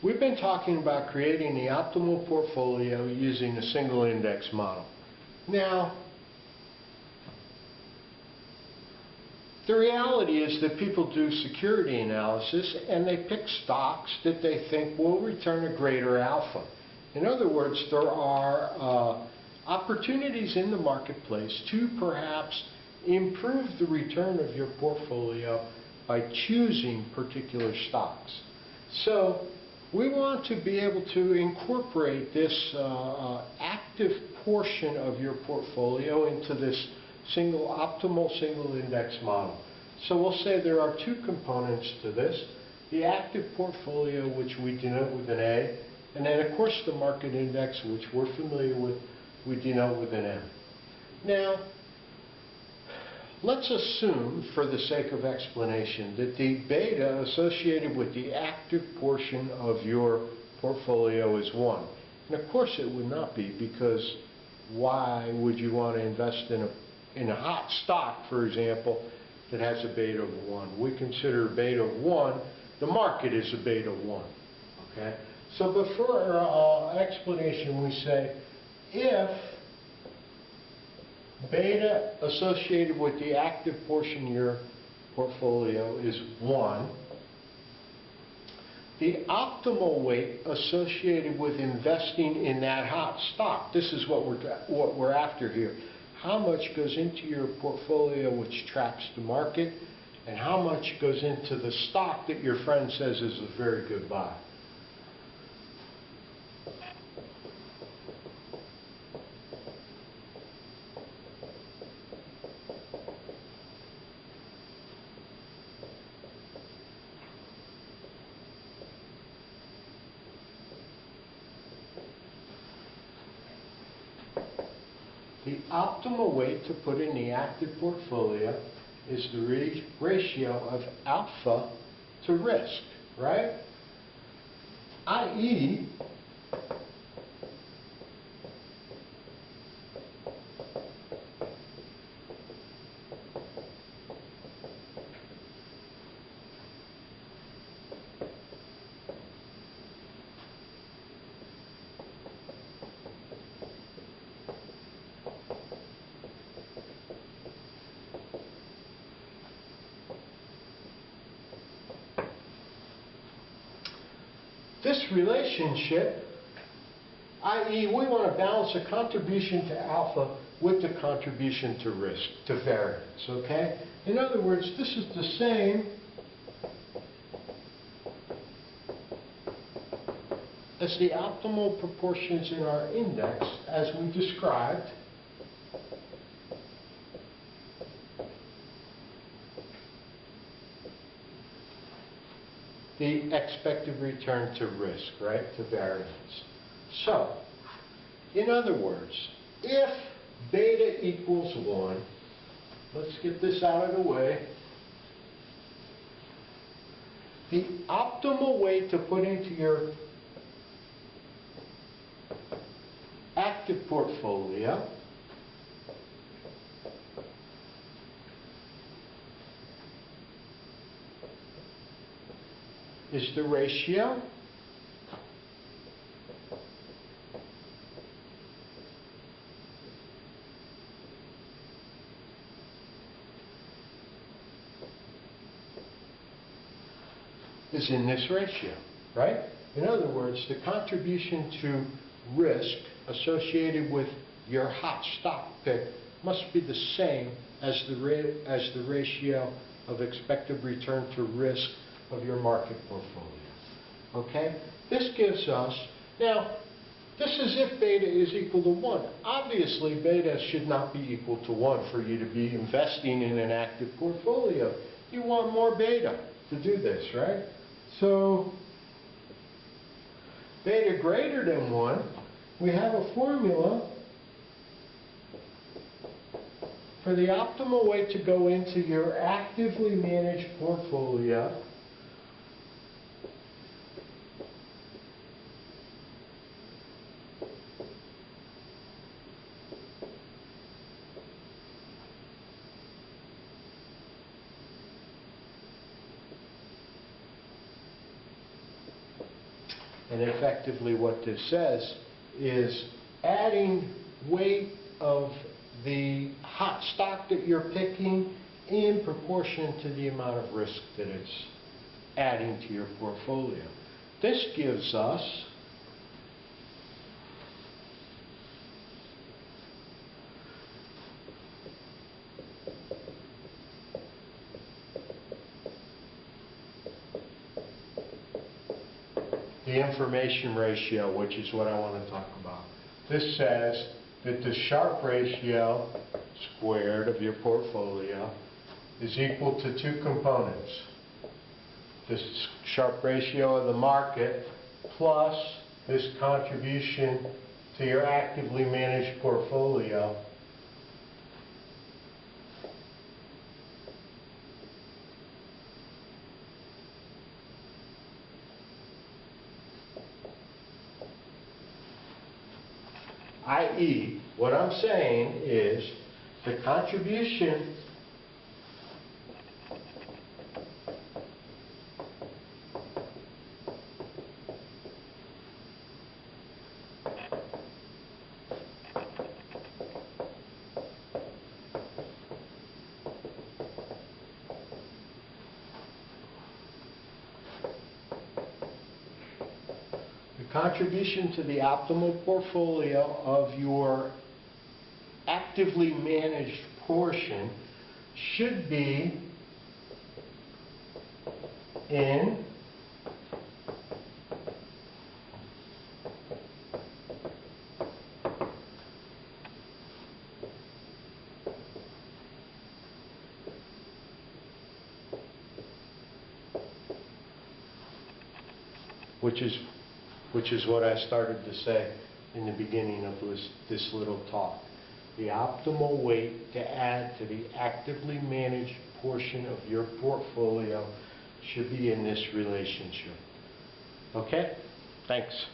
We've been talking about creating the optimal portfolio using the single index model. Now, the reality is that people do security analysis and they pick stocks that they think will return a greater alpha. In other words, there are opportunities in the marketplace to perhaps improve the return of your portfolio by choosing particular stocks. So we want to be able to incorporate this active portion of your portfolio into this optimal single index model. So we'll say there are two components to this: the active portfolio, which we denote with an A, and then of course the market index, which we're familiar with, we denote with an M. Now, let's assume, for the sake of explanation, that the beta associated with the active portion of your portfolio is 1. And of course it would not be, because why would you want to invest in a hot stock, for example, that has a beta of 1? We consider beta of 1, the market is a beta 1. Okay? So before our explanation, we say if beta associated with the active portion of your portfolio is 1, the optimal weight associated with investing in that hot stock, this is what we're after here. How much goes into your portfolio which tracks the market, and how much goes into the stock that your friend says is a very good buy. The optimal weight to put in the active portfolio is the ratio of alpha to risk, right? i.e., this relationship, i.e., we want to balance the contribution to alpha with the contribution to risk, to variance, okay? In other words, this is the same as the optimal proportions in our index as we described the expected return to risk, right, to variance. So, in other words, if beta equals 1, let's get this out of the way, the optimal way to put into your active portfolio is the ratio is in this ratio, right? In other words, the contribution to risk associated with your hot stock pick must be the same as the ratio of expected return to risk of your market portfolio. Okay? This gives us, now, this is if beta is equal to 1. Obviously, beta should not be equal to 1 for you to be investing in an active portfolio. You want more beta to do this, right? So, beta greater than 1, we have a formula for the optimal way to go into your actively managed portfolio And effectively what this says is adding weight of the hot stock that you're picking in proportion to the amount of risk that it's adding to your portfolio. This gives us the information ratio, which is what I want to talk about. This says that the Sharpe ratio squared of your portfolio is equal to two components. This Sharpe ratio of the market plus this contribution to your actively managed portfolio i.e., what I'm saying is the contribution to the optimal portfolio of your actively managed portion should be in which is what I started to say in the beginning of this little talk. The optimal weight to add to the actively managed portion of your portfolio should be in this relationship. Okay? Thanks.